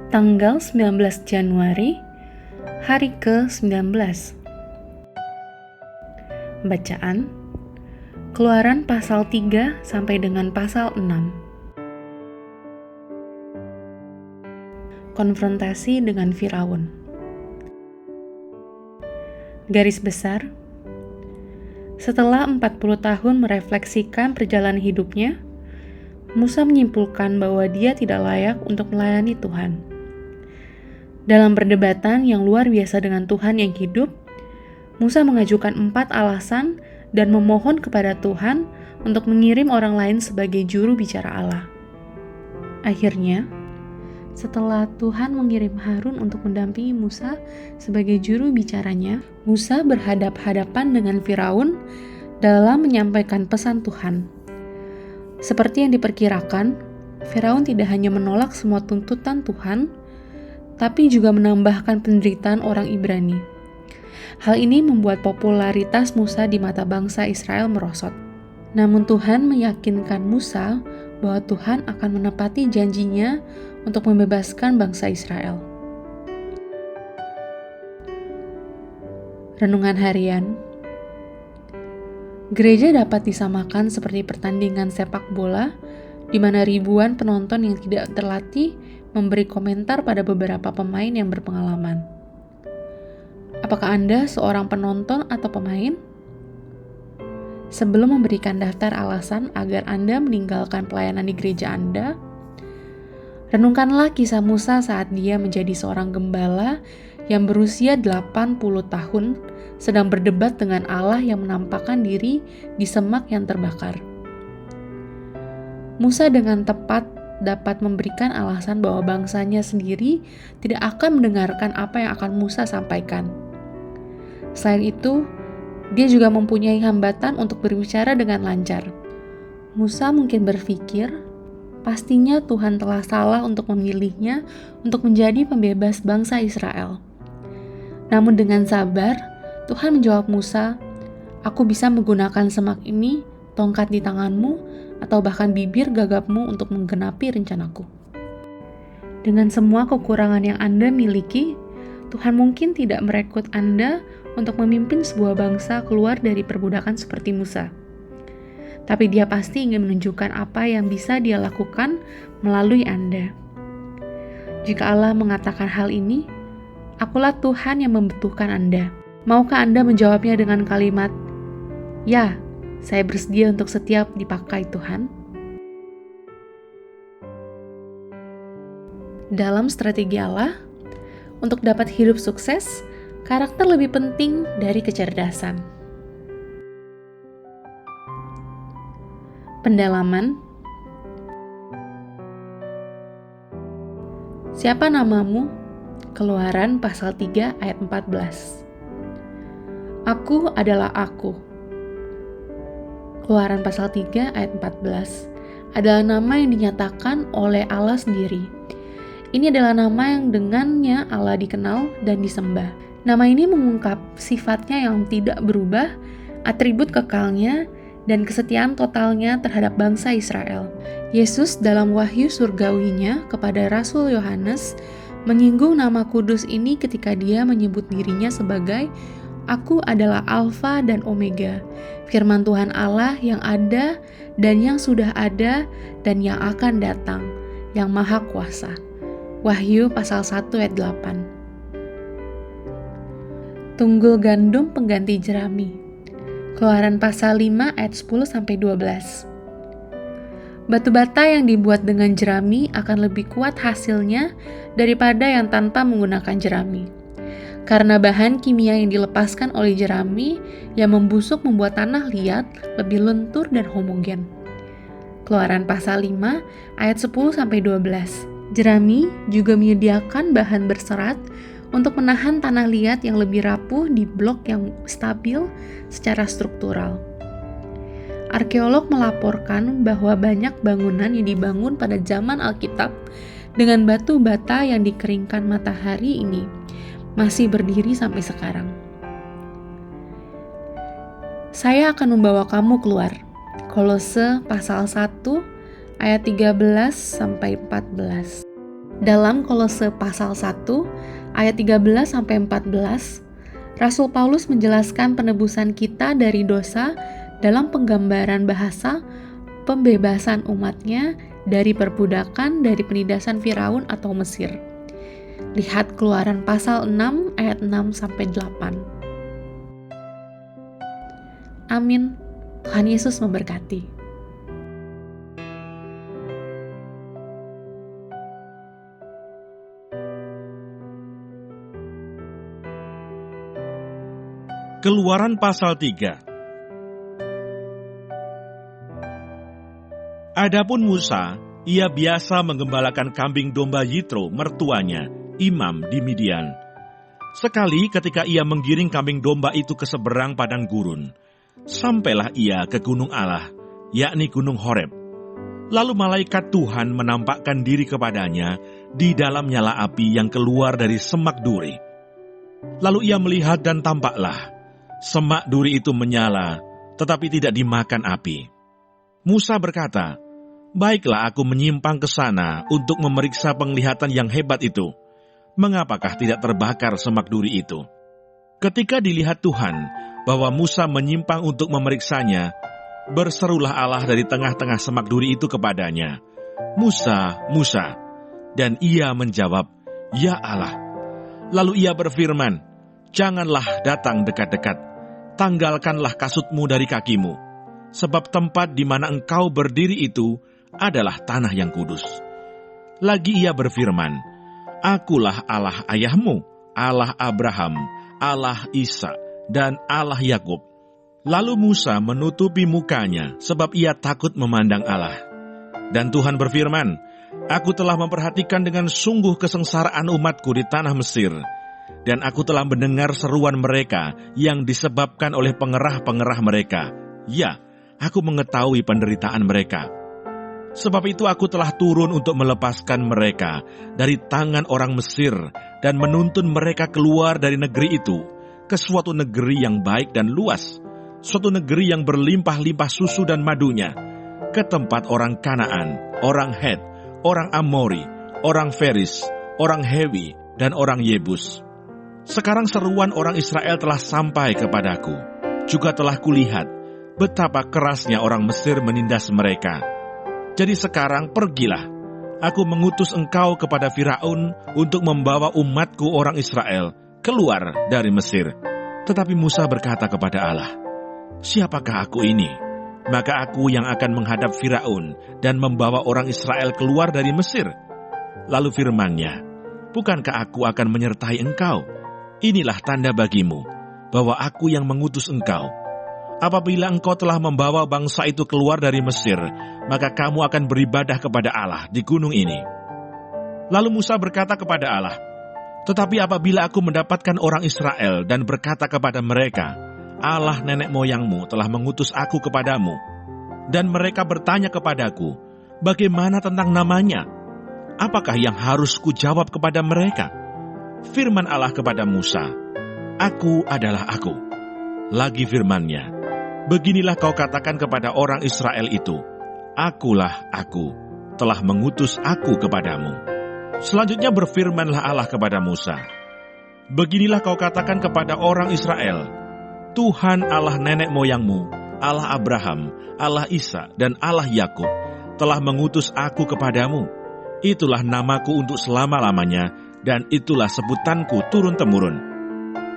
Tanggal 19 Januari, hari ke-19. Bacaan Keluaran pasal 3 sampai dengan pasal 6. Konfrontasi dengan Firaun. Garis besar, setelah 40 tahun merefleksikan perjalanan hidupnya, Musa menyimpulkan bahwa dia tidak layak untuk melayani Tuhan. Dalam perdebatan yang luar biasa dengan Tuhan yang hidup, Musa mengajukan 4 alasan dan memohon kepada Tuhan untuk mengirim orang lain sebagai juru bicara Allah. Akhirnya, setelah Tuhan mengirim Harun untuk mendampingi Musa sebagai juru bicaranya, Musa berhadap-hadapan dengan Firaun dalam menyampaikan pesan Tuhan. Seperti yang diperkirakan, Firaun tidak hanya menolak semua tuntutan Tuhan, tapi juga menambahkan penderitaan orang Ibrani. Hal ini membuat popularitas Musa di mata bangsa Israel merosot. Namun Tuhan meyakinkan Musa bahwa Tuhan akan menepati janjinya untuk membebaskan bangsa Israel. Renungan harian. Gereja dapat disamakan seperti pertandingan sepak bola, di mana ribuan penonton yang tidak terlatih memberi komentar pada beberapa pemain yang berpengalaman. Apakah Anda seorang penonton atau pemain? Sebelum memberikan daftar alasan agar Anda meninggalkan pelayanan di gereja Anda, renungkanlah kisah Musa saat dia menjadi seorang gembala yang berusia 80 tahun sedang berdebat dengan Allah yang menampakkan diri di semak yang terbakar. Musa dengan tepat dapat memberikan alasan bahwa bangsanya sendiri tidak akan mendengarkan apa yang akan Musa sampaikan. Selain itu, dia juga mempunyai hambatan untuk berbicara dengan lancar. Musa mungkin berpikir, pastinya Tuhan telah salah untuk memilihnya untuk menjadi pembebas bangsa Israel. Namun dengan sabar, Tuhan menjawab Musa, "Aku bisa menggunakan semak ini, tongkat di tanganmu, atau bahkan bibir gagapmu untuk menggenapi rencanaku." Dengan semua kekurangan yang Anda miliki, Tuhan mungkin tidak merekrut Anda untuk memimpin sebuah bangsa keluar dari perbudakan seperti Musa. Tapi Dia pasti ingin menunjukkan apa yang bisa Dia lakukan melalui Anda. Jika Allah mengatakan hal ini, "Akulah Tuhan yang membutuhkan Anda." Maukah Anda menjawabnya dengan kalimat, "Ya, saya bersedia untuk setiap dipakai Tuhan"? Dalam strategi Allah, untuk dapat hidup sukses, karakter lebih penting dari kecerdasan. Pendalaman. Siapa namamu? Keluaran pasal 3 ayat 14. Aku adalah aku. Keluaran pasal 3 ayat 14 adalah nama yang dinyatakan oleh Allah sendiri. Ini adalah nama yang dengannya Allah dikenal dan disembah. Nama ini mengungkap sifatnya yang tidak berubah, atribut kekalnya, dan kesetiaan totalnya terhadap bangsa Israel. Yesus dalam wahyu surgawinya kepada Rasul Yohanes menyinggung nama kudus ini ketika dia menyebut dirinya sebagai "Aku adalah Alfa dan Omega, firman Tuhan Allah yang ada dan yang sudah ada dan yang akan datang, yang maha kuasa." Wahyu pasal 1 ayat 8. Tunggul gandum pengganti jerami. Keluaran pasal 5 ayat 10-12. Batu bata yang dibuat dengan jerami akan lebih kuat hasilnya daripada yang tanpa menggunakan jerami. Karena bahan kimia yang dilepaskan oleh jerami yang membusuk membuat tanah liat lebih lentur dan homogen. Keluaran pasal 5 ayat 10-12. Jerami juga menyediakan bahan berserat untuk menahan tanah liat yang lebih rapuh di blok yang stabil secara struktural. Arkeolog melaporkan bahwa banyak bangunan yang dibangun pada zaman Alkitab dengan batu bata yang dikeringkan matahari ini masih berdiri sampai sekarang. Saya akan membawa kamu keluar. Kolose pasal 1 ayat 13-14. Dalam Kolose pasal 1 ayat 13-14, Rasul Paulus menjelaskan penebusan kita dari dosa dalam penggambaran bahasa pembebasan umatnya dari perbudakan dari penindasan Firaun atau Mesir. Lihat Keluaran pasal 6 ayat 6-8. Amin. Tuhan Yesus memberkati. Keluaran pasal 3. Adapun Musa, ia biasa menggembalakan kambing domba Yitro, mertuanya, imam di Midian. Sekali ketika ia menggiring kambing domba itu ke seberang padang gurun, sampailah ia ke gunung Allah, yakni gunung Horeb. Lalu malaikat Tuhan menampakkan diri kepadanya di dalam nyala api yang keluar dari semak duri. Lalu ia melihat dan tampaklah semak duri itu menyala, tetapi tidak dimakan api. Musa berkata, "Baiklah aku menyimpang ke sana untuk memeriksa penglihatan yang hebat itu. Mengapakah tidak terbakar semak duri itu?" Ketika dilihat Tuhan bahwa Musa menyimpang untuk memeriksanya, berserulah Allah dari tengah-tengah semak duri itu kepadanya, "Musa, Musa." Dan ia menjawab, "Ya Allah." Lalu ia berfirman, "Janganlah datang dekat-dekat. Tanggalkanlah kasutmu dari kakimu, sebab tempat di mana engkau berdiri itu adalah tanah yang kudus." Lagi ia berfirman, "Akulah Allah ayahmu, Allah Abraham, Allah Ishak, dan Allah Yakub." Lalu Musa menutupi mukanya, sebab ia takut memandang Allah. Dan Tuhan berfirman, "Aku telah memperhatikan dengan sungguh kesengsaraan umatku di tanah Mesir, dan aku telah mendengar seruan mereka yang disebabkan oleh pengerah-pengerah mereka. Ya, aku mengetahui penderitaan mereka. Sebab itu aku telah turun untuk melepaskan mereka dari tangan orang Mesir dan menuntun mereka keluar dari negeri itu ke suatu negeri yang baik dan luas, suatu negeri yang berlimpah-limpah susu dan madunya, ke tempat orang Kanaan, orang Het, orang Amori, orang Feris, orang Hewi, dan orang Yebus. Sekarang seruan orang Israel telah sampai kepadaku. Juga telah kulihat betapa kerasnya orang Mesir menindas mereka. Jadi sekarang pergilah, aku mengutus engkau kepada Firaun untuk membawa umatku orang Israel keluar dari Mesir." Tetapi Musa berkata kepada Allah, "Siapakah aku ini? Maka aku yang akan menghadap Firaun dan membawa orang Israel keluar dari Mesir." Lalu firman-Nya, "Bukankah aku akan menyertai engkau? Inilah tanda bagimu, bahwa aku yang mengutus engkau. Apabila engkau telah membawa bangsa itu keluar dari Mesir, maka kamu akan beribadah kepada Allah di gunung ini." Lalu Musa berkata kepada Allah, "Tetapi apabila aku mendapatkan orang Israel dan berkata kepada mereka, 'Allah nenek moyangmu telah mengutus aku kepadamu,' dan mereka bertanya kepadaku, 'Bagaimana tentang namanya?' apakah yang harus kujawab kepada mereka?" Firman Allah kepada Musa, "Aku adalah Aku." Lagi firman-Nya, "Beginilah kau katakan kepada orang Israel itu, Akulah Aku, telah mengutus Aku kepadamu." Selanjutnya berfirmanlah Allah kepada Musa, "Beginilah kau katakan kepada orang Israel, Tuhan Allah nenek moyangmu, Allah Abraham, Allah Ishak, dan Allah Yakub, telah mengutus Aku kepadamu. Itulah namaku untuk selama-lamanya, dan itulah sebutanku turun-temurun.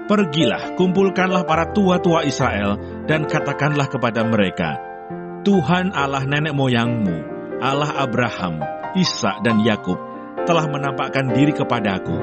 Pergilah, kumpulkanlah para tua-tua Israel, dan katakanlah kepada mereka, Tuhan Allah nenek moyangmu, Allah Abraham, Ishak, dan Yakub, telah menampakkan diri kepadaku,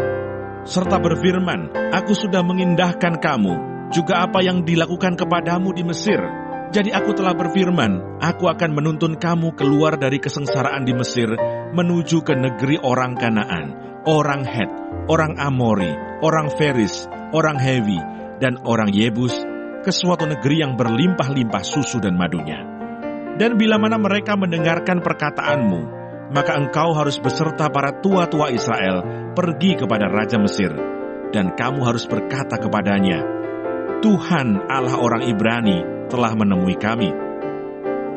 serta berfirman, aku sudah mengindahkan kamu, juga apa yang dilakukan kepadamu di Mesir. Jadi aku telah berfirman, aku akan menuntun kamu keluar dari kesengsaraan di Mesir, menuju ke negeri orang Kanaan, orang Het, orang Amori, orang Feris, orang Hewi, dan orang Yebus, ke suatu negeri yang berlimpah-limpah susu dan madunya. Dan bila mana mereka mendengarkan perkataanmu, maka engkau harus beserta para tua-tua Israel pergi kepada Raja Mesir, dan kamu harus berkata kepadanya, Tuhan Allah orang Ibrani telah menemui kami.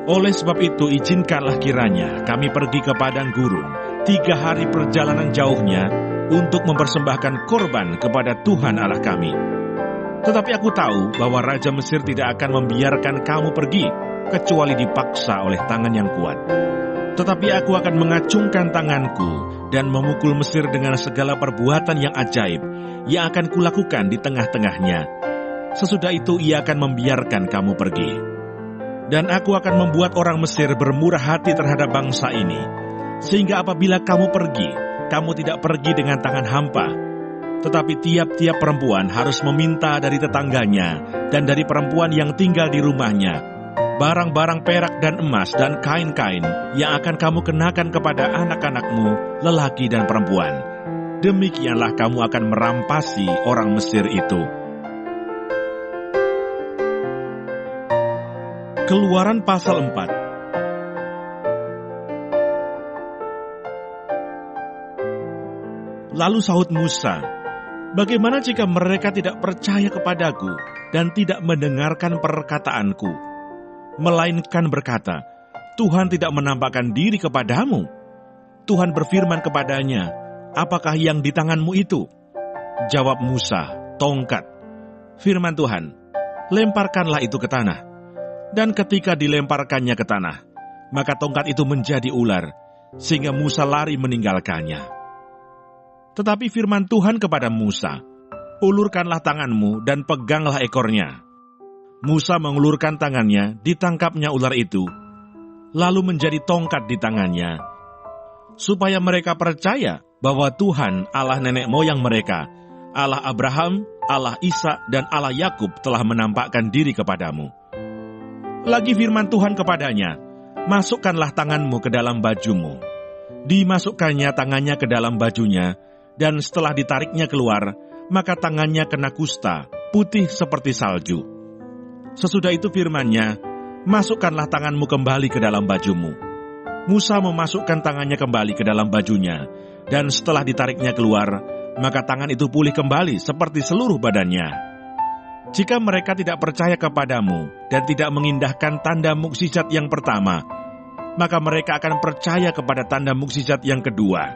Oleh sebab itu izinkanlah kiranya kami pergi ke padang gurun 3 hari perjalanan jauhnya untuk mempersembahkan korban kepada Tuhan Allah kami. Tetapi aku tahu bahwa Raja Mesir tidak akan membiarkan kamu pergi, kecuali dipaksa oleh tangan yang kuat. Tetapi aku akan mengacungkan tanganku dan memukul Mesir dengan segala perbuatan yang ajaib yang akan kulakukan di tengah-tengahnya. Sesudah itu ia akan membiarkan kamu pergi. Dan aku akan membuat orang Mesir bermurah hati terhadap bangsa ini, sehingga apabila kamu pergi, kamu tidak pergi dengan tangan hampa. Tetapi tiap-tiap perempuan harus meminta dari tetangganya dan dari perempuan yang tinggal di rumahnya barang-barang perak dan emas dan kain-kain yang akan kamu kenakan kepada anak-anakmu, lelaki dan perempuan. Demikianlah kamu akan merampasi orang Mesir itu. Keluaran pasal 4. Lalu sahut Musa, "Bagaimana jika mereka tidak percaya kepadaku dan tidak mendengarkan perkataanku, melainkan berkata, Tuhan tidak menampakkan diri kepadamu?" Tuhan berfirman kepadanya, "Apakah yang di tanganmu itu?" Jawab Musa, "Tongkat." Firman Tuhan, "Lemparkanlah itu ke tanah." Dan ketika dilemparkannya ke tanah, maka tongkat itu menjadi ular, sehingga Musa lari meninggalkannya. Tetapi firman Tuhan kepada Musa, "Ulurkanlah tanganmu dan peganglah ekornya." Musa mengulurkan tangannya, ditangkapnya ular itu, lalu menjadi tongkat di tangannya, supaya mereka percaya bahwa Tuhan Allah nenek moyang mereka, Allah Abraham, Allah Ishak, dan Allah Yakub telah menampakkan diri kepadamu. Lagi firman Tuhan kepadanya, "Masukkanlah tanganmu ke dalam bajumu." Dimasukkannya tangannya ke dalam bajunya, dan setelah ditariknya keluar, maka tangannya kena kusta, putih seperti salju. Sesudah itu firman-Nya, "Masukkanlah tanganmu kembali ke dalam bajumu." Musa memasukkan tangannya kembali ke dalam bajunya, dan setelah ditariknya keluar, maka tangan itu pulih kembali seperti seluruh badannya. Jika mereka tidak percaya kepadamu dan tidak mengindahkan tanda mukjizat yang pertama, maka mereka akan percaya kepada tanda mukjizat yang kedua.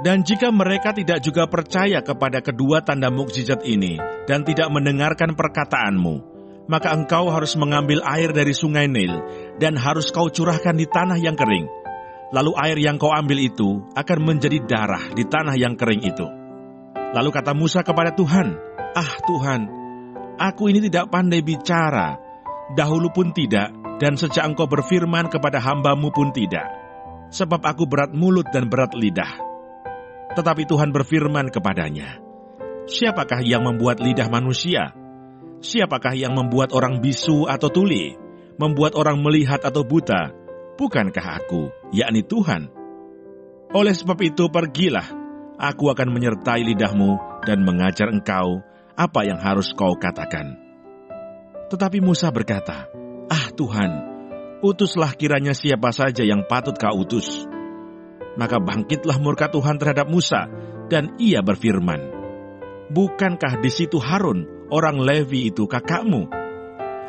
Dan jika mereka tidak juga percaya kepada kedua tanda mukjizat ini dan tidak mendengarkan perkataanmu, maka engkau harus mengambil air dari sungai Nil dan harus kau curahkan di tanah yang kering. Lalu air yang kau ambil itu akan menjadi darah di tanah yang kering itu. Lalu kata Musa kepada Tuhan, "Ah Tuhan, aku ini tidak pandai bicara, dahulu pun tidak, dan sejak engkau berfirman kepada hamba-Mu pun tidak, sebab aku berat mulut dan berat lidah." Tetapi Tuhan berfirman kepadanya, "Siapakah yang membuat lidah manusia? Siapakah yang membuat orang bisu atau tuli, membuat orang melihat atau buta? Bukankah aku, yakni Tuhan? Oleh sebab itu pergilah, aku akan menyertai lidahmu dan mengajar engkau apa yang harus kau katakan." Tetapi Musa berkata, "Ah Tuhan, utuslah kiranya siapa saja yang patut kau utus." Maka bangkitlah murka Tuhan terhadap Musa, dan ia berfirman, "Bukankah di situ Harun, orang Levi itu kakakmu?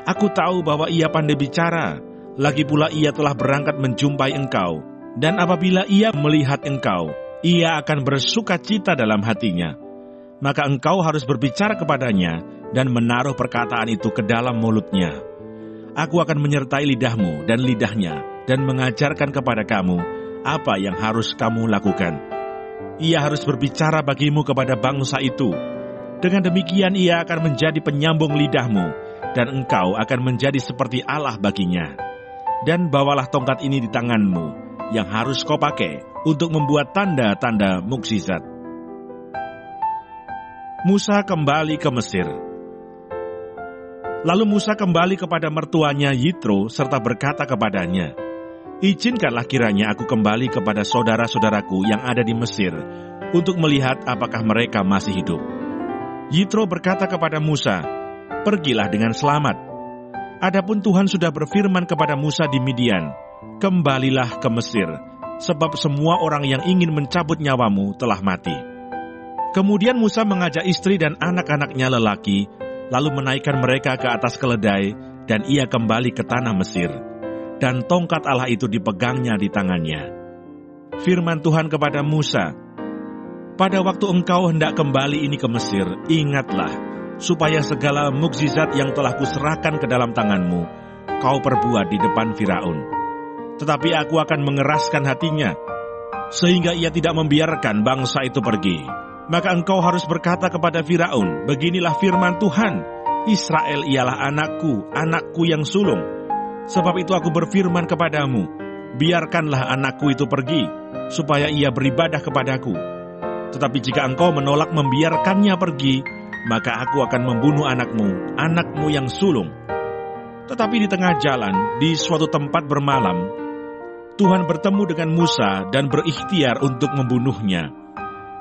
Aku tahu bahwa ia pandai bicara, lagi pula ia telah berangkat menjumpai engkau, dan apabila ia melihat engkau, ia akan bersuka cita dalam hatinya. Maka engkau harus berbicara kepadanya dan menaruh perkataan itu ke dalam mulutnya. Aku akan menyertai lidahmu dan lidahnya dan mengajarkan kepada kamu apa yang harus kamu lakukan. Ia harus berbicara bagimu kepada bangsa itu. Dengan demikian ia akan menjadi penyambung lidahmu, dan engkau akan menjadi seperti Allah baginya. Dan bawalah tongkat ini di tanganmu, yang harus kau pakai untuk membuat tanda-tanda mukjizat." Musa kembali ke Mesir. Lalu Musa kembali kepada mertuanya Yitro serta berkata kepadanya, "Izinkanlah kiranya aku kembali kepada saudara-saudaraku yang ada di Mesir untuk melihat apakah mereka masih hidup." Yitro berkata kepada Musa, "Pergilah dengan selamat. Adapun Tuhan sudah berfirman kepada Musa di Midian, kembalilah ke Mesir, sebab semua orang yang ingin mencabut nyawamu telah mati." Kemudian Musa mengajak istri dan anak-anaknya lelaki, lalu menaikkan mereka ke atas keledai, dan ia kembali ke tanah Mesir. Dan tongkat Allah itu dipegangnya di tangannya. Firman Tuhan kepada Musa, "Pada waktu engkau hendak kembali ini ke Mesir, ingatlah, supaya segala mukjizat yang telah kuserahkan ke dalam tanganmu, kau perbuat di depan Firaun. Tetapi aku akan mengeraskan hatinya, sehingga ia tidak membiarkan bangsa itu pergi. Maka engkau harus berkata kepada Firaun, beginilah firman Tuhan, Israel ialah anakku, anakku yang sulung. Sebab itu aku berfirman kepadamu, biarkanlah anakku itu pergi, supaya ia beribadah kepadaku. Tetapi jika engkau menolak membiarkannya pergi, maka aku akan membunuh anakmu, anakmu yang sulung." Tetapi di tengah jalan, di suatu tempat bermalam, Tuhan bertemu dengan Musa dan berikhtiar untuk membunuhnya.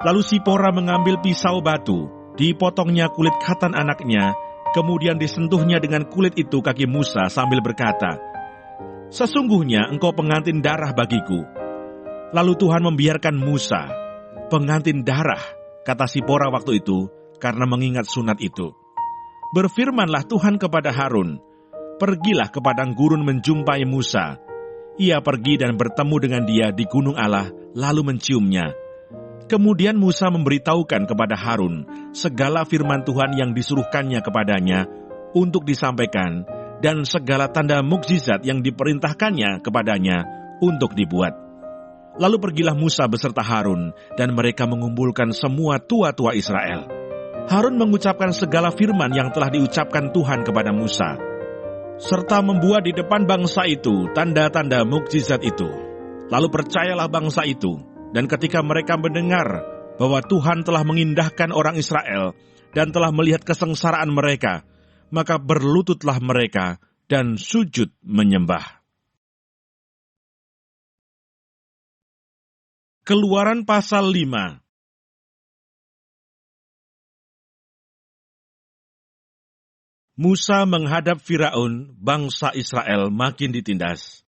Lalu Sipora mengambil pisau batu, dipotongnya kulit khatan anaknya, kemudian disentuhnya dengan kulit itu kaki Musa sambil berkata, "Sesungguhnya engkau pengantin darah bagiku." Lalu Tuhan membiarkan Musa. "Pengantin darah," kata Sipora waktu itu, karena mengingat sunat itu. Berfirmanlah Tuhan kepada Harun, "Pergilah ke padang gurun menjumpai Musa." Ia pergi dan bertemu dengan dia di gunung Allah, lalu menciumnya. Kemudian Musa memberitahukan kepada Harun segala firman Tuhan yang disuruhkannya kepadanya untuk disampaikan, dan segala tanda mukjizat yang diperintahkannya kepadanya untuk dibuat. Lalu pergilah Musa beserta Harun, dan mereka mengumpulkan semua tua-tua Israel. Harun mengucapkan segala firman yang telah diucapkan Tuhan kepada Musa, serta membuat di depan bangsa itu tanda-tanda mukjizat itu. Lalu percayalah bangsa itu, dan ketika mereka mendengar bahwa Tuhan telah mengindahkan orang Israel dan telah melihat kesengsaraan mereka, maka berlututlah mereka dan sujud menyembah. Keluaran pasal 5. Musa menghadap Firaun, bangsa Israel makin ditindas.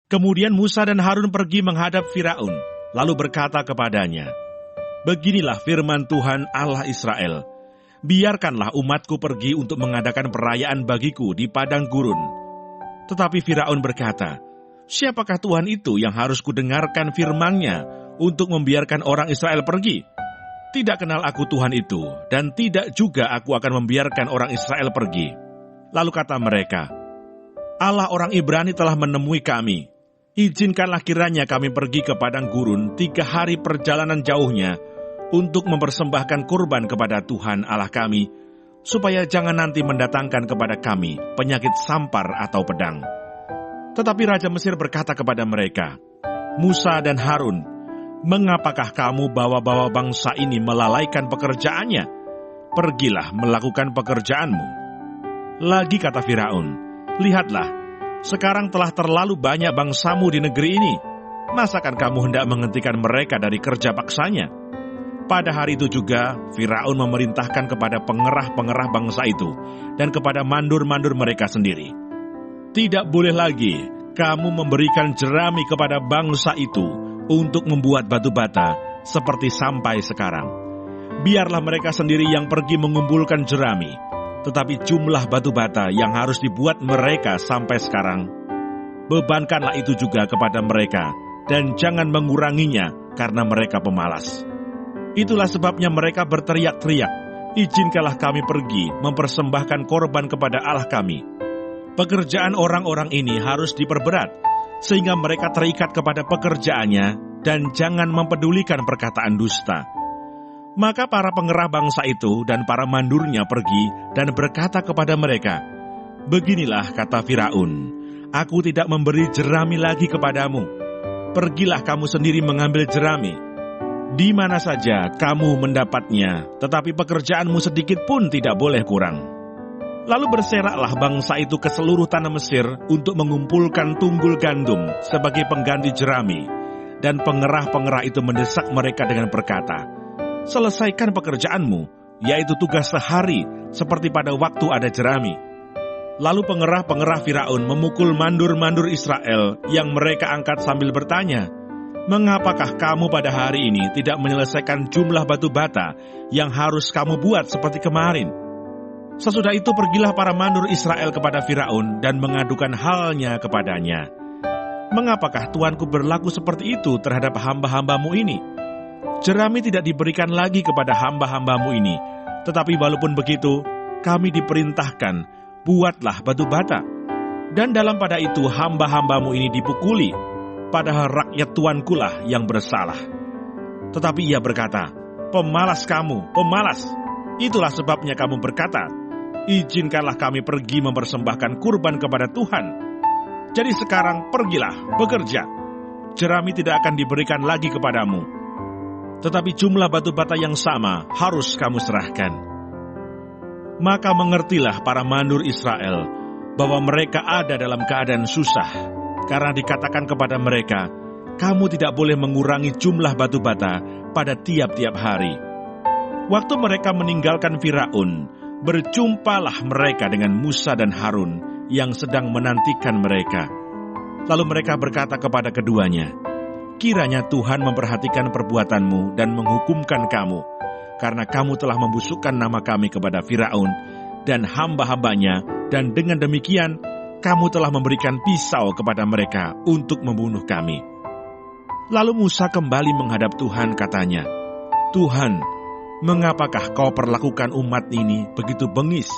Kemudian Musa dan Harun pergi menghadap Firaun, lalu berkata kepadanya, "Beginilah firman Tuhan Allah Israel, biarkanlah umatku pergi untuk mengadakan perayaan bagiku di padang gurun." Tetapi Firaun berkata, "Siapakah Tuhan itu yang harus kudengarkan firman-Nya untuk membiarkan orang Israel pergi? Tidak kenal aku Tuhan itu, dan tidak juga aku akan membiarkan orang Israel pergi." Lalu kata mereka, "Allah orang Ibrani telah menemui kami. Izinkanlah kiranya kami pergi ke padang gurun 3 hari perjalanan jauhnya untuk mempersembahkan kurban kepada Tuhan Allah kami, supaya jangan nanti mendatangkan kepada kami penyakit sampar atau pedang." Tetapi Raja Mesir berkata kepada mereka, "Musa dan Harun, mengapakah kamu bawa-bawa bangsa ini melalaikan pekerjaannya? Pergilah melakukan pekerjaanmu." Lagi kata Firaun, "Lihatlah, sekarang telah terlalu banyak bangsamu di negeri ini. Masakan kamu hendak menghentikan mereka dari kerja paksanya?" Pada hari itu juga, Firaun memerintahkan kepada pengerah-pengerah bangsa itu dan kepada mandur-mandur mereka sendiri, "Tidak boleh lagi kamu memberikan jerami kepada bangsa itu untuk membuat batu bata seperti sampai sekarang. Biarlah mereka sendiri yang pergi mengumpulkan jerami, tetapi jumlah batu bata yang harus dibuat mereka sampai sekarang, bebankanlah itu juga kepada mereka, dan jangan menguranginya karena mereka pemalas." Itulah sebabnya mereka berteriak-teriak, "Izinkanlah kami pergi mempersembahkan korban kepada Allah kami." Pekerjaan orang-orang ini harus diperberat, sehingga mereka terikat kepada pekerjaannya dan jangan mempedulikan perkataan dusta. Maka para pengerah bangsa itu dan para mandurnya pergi dan berkata kepada mereka, "Beginilah kata Firaun, aku tidak memberi jerami lagi kepadamu. Pergilah kamu sendiri mengambil jerami. Di mana saja kamu mendapatnya, tetapi pekerjaanmu sedikit pun tidak boleh kurang." Lalu berseraklah bangsa itu ke seluruh tanah Mesir untuk mengumpulkan tunggul gandum sebagai pengganti jerami. Dan pengerah-pengerah itu mendesak mereka dengan berkata, "Selesaikan pekerjaanmu, yaitu tugas sehari, seperti pada waktu ada jerami." Lalu pengerah-pengerah Firaun memukul mandur-mandur Israel yang mereka angkat sambil bertanya, "Mengapakah kamu pada hari ini tidak menyelesaikan jumlah batu bata yang harus kamu buat seperti kemarin?" Sesudah itu pergilah para mandur Israel kepada Firaun dan mengadukan halnya kepadanya. Mengapakah tuanku berlaku seperti itu terhadap hamba-hambamu ini? Jerami tidak diberikan lagi kepada hamba-hambamu ini, tetapi walaupun begitu, kami diperintahkan, buatlah batu bata. Dan dalam pada itu hamba-hambamu ini dipukuli, padahal rakyat tuankulah yang bersalah. Tetapi ia berkata, pemalas kamu, pemalas. Itulah sebabnya kamu berkata, izinkanlah kami pergi mempersembahkan kurban kepada Tuhan. Jadi sekarang pergilah, bekerja. Jerami tidak akan diberikan lagi kepadamu. Tetapi jumlah batu bata yang sama harus kamu serahkan. Maka mengertilah para mandur Israel bahwa mereka ada dalam keadaan susah, karena dikatakan kepada mereka, kamu tidak boleh mengurangi jumlah batu bata pada tiap-tiap hari. Waktu mereka meninggalkan Firaun, berjumpalah mereka dengan Musa dan Harun yang sedang menantikan mereka. Lalu mereka berkata kepada keduanya, kiranya Tuhan memperhatikan perbuatanmu dan menghukumkan kamu, karena kamu telah membusukkan nama kami kepada Firaun dan hamba-hambanya, dan dengan demikian kamu telah memberikan pisau kepada mereka untuk membunuh kami. Lalu Musa kembali menghadap Tuhan, katanya, Tuhan, mengapakah kau perlakukan umat ini begitu bengis?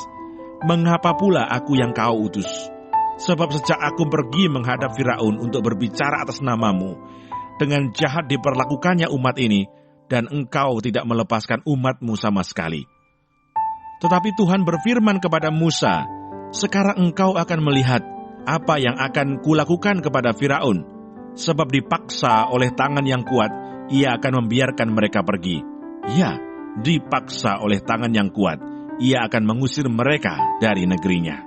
Mengapa pula aku yang kau utus? Sebab sejak aku pergi menghadap Firaun untuk berbicara atas namamu, dengan jahat diperlakukannya umat ini, dan engkau tidak melepaskan umatmu sama sekali. Tetapi Tuhan berfirman kepada Musa, sekarang engkau akan melihat apa yang akan kulakukan kepada Firaun, sebab dipaksa oleh tangan yang kuat, ia akan membiarkan mereka pergi. Ya, dipaksa oleh tangan yang kuat, ia akan mengusir mereka dari negerinya.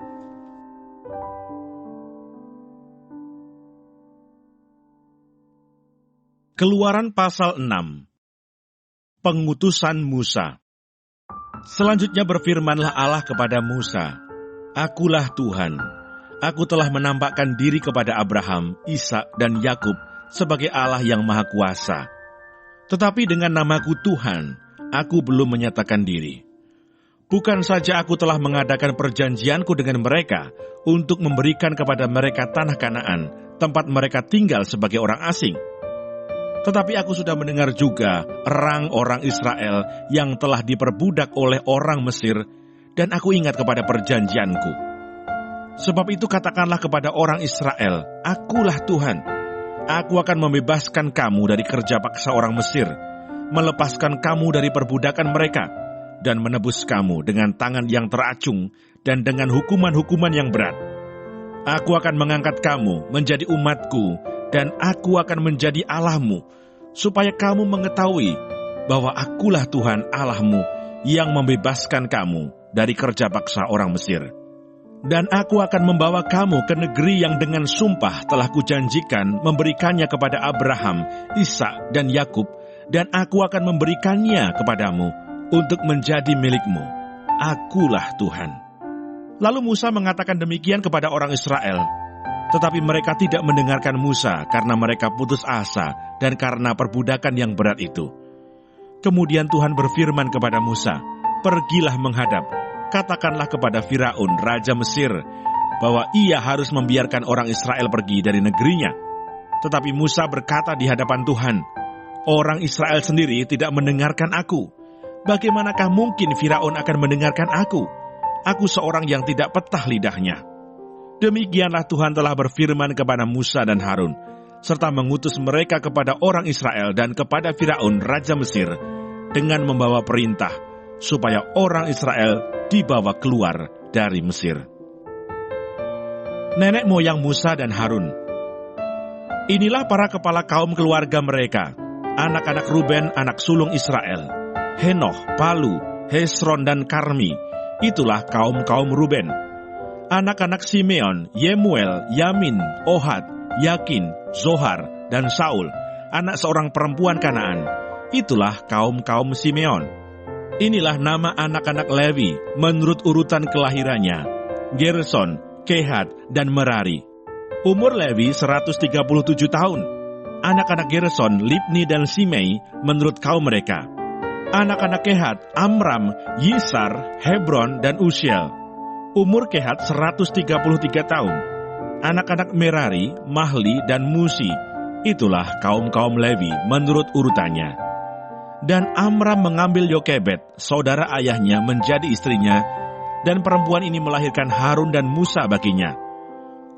Keluaran pasal 6. Pengutusan Musa. Selanjutnya berfirmanlah Allah kepada Musa, Akulah Tuhan, aku telah menampakkan diri kepada Abraham, Ishak dan Yakub sebagai Allah yang Maha Kuasa. Tetapi dengan namaku Tuhan, aku belum menyatakan diri. Bukan saja aku telah mengadakan perjanjianku dengan mereka untuk memberikan kepada mereka tanah Kanaan, tempat mereka tinggal sebagai orang asing. Tetapi aku sudah mendengar juga erang orang Israel yang telah diperbudak oleh orang Mesir, dan aku ingat kepada perjanjianku. Sebab itu katakanlah kepada orang Israel, Akulah Tuhan. Aku akan membebaskan kamu dari kerja paksa orang Mesir, melepaskan kamu dari perbudakan mereka, dan menebus kamu dengan tangan yang teracung dan dengan hukuman-hukuman yang berat. Aku akan mengangkat kamu menjadi umatku, dan aku akan menjadi Allahmu, supaya kamu mengetahui bahwa akulah Tuhan Allahmu yang membebaskan kamu dari kerja paksa orang Mesir. Dan aku akan membawa kamu ke negeri yang dengan sumpah telah kujanjikan memberikannya kepada Abraham, Ishak dan Yakub, dan aku akan memberikannya kepadamu untuk menjadi milikmu. Akulah Tuhan. Lalu Musa mengatakan demikian kepada orang Israel, tetapi mereka tidak mendengarkan Musa karena mereka putus asa dan karena perbudakan yang berat itu. Kemudian Tuhan berfirman kepada Musa, pergilah menghadap, katakanlah kepada Firaun, raja Mesir, bahwa ia harus membiarkan orang Israel pergi dari negerinya. Tetapi Musa berkata di hadapan Tuhan, orang Israel sendiri tidak mendengarkan aku. Bagaimanakah mungkin Firaun akan mendengarkan aku? Aku seorang yang tidak petah lidahnya. Demikianlah Tuhan telah berfirman kepada Musa dan Harun, serta mengutus mereka kepada orang Israel dan kepada Firaun, raja Mesir, dengan membawa perintah, supaya orang Israel dibawa keluar dari Mesir. Nenek moyang Musa dan Harun. Inilah para kepala kaum keluarga mereka, anak-anak Ruben, anak sulung Israel, Henoh, Palu, Hesron dan Karmi. Itulah kaum-kaum Ruben. Anak-anak Simeon, Yemuel, Yamin, Ohad, Yakin, Zohar, dan Saul, anak seorang perempuan Kanaan. Itulah kaum-kaum Simeon. Inilah nama anak-anak Lewi menurut urutan kelahirannya, Gerson, Kehat, dan Merari. Umur Lewi 137 tahun. Anak-anak Gerson, Libni dan Simei menurut kaum mereka. Anak-anak Kehat, Amram, Yisar, Hebron, dan Uziel. Umur Kehat 133 tahun. anak-anak Merari, Mahli, dan Musi, itulah kaum-kaum Levi menurut urutannya. Dan Amram mengambil Yokebed, saudara ayahnya, menjadi istrinya, dan perempuan ini melahirkan Harun dan Musa baginya.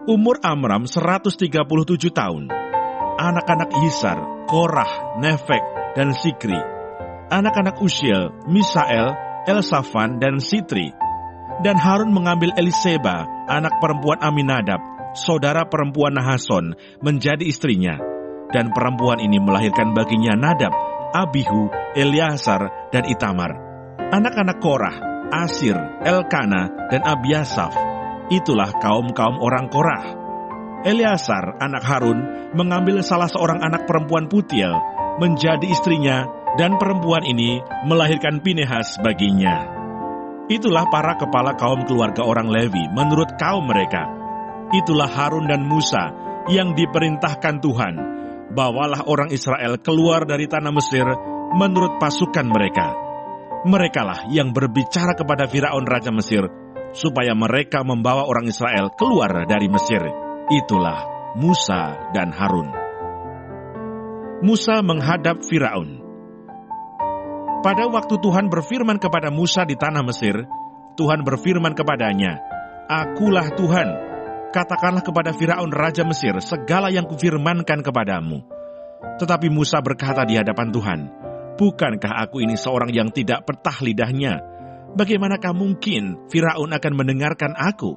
Umur Amram 137 tahun. Anak-anak Yisar, Korah, Nefek, dan Sikri. Anak-anak Usiel, Misael, Elsafan, dan Sitri. Dan Harun mengambil Eliseba, anak perempuan Aminadab, saudara perempuan Nahason, menjadi istrinya. Dan perempuan ini melahirkan baginya Nadab, Abihu, Eleazar, dan Itamar. Anak-anak Korah, Asir, Elkana, dan Abiasaf. Itulah kaum-kaum orang Korah. Eleazar, anak Harun, mengambil salah seorang anak perempuan Putiel, menjadi istrinya, dan perempuan ini melahirkan Pinehas baginya. Itulah para kepala kaum keluarga orang Levi menurut kaum mereka. Itulah Harun dan Musa yang diperintahkan Tuhan. Bawalah orang Israel keluar dari tanah Mesir menurut pasukan mereka. Merekalah yang berbicara kepada Firaun Raja Mesir, supaya mereka membawa orang Israel keluar dari Mesir. Itulah Musa dan Harun. Musa menghadap Firaun. Pada waktu Tuhan berfirman kepada Musa di tanah Mesir, Tuhan berfirman kepadanya, "Akulah Tuhan, katakanlah kepada Firaun Raja Mesir segala yang kufirmankan kepadamu." Tetapi Musa berkata di hadapan Tuhan, "Bukankah aku ini seorang yang tidak petah lidahnya? Bagaimanakah mungkin Firaun akan mendengarkan aku?"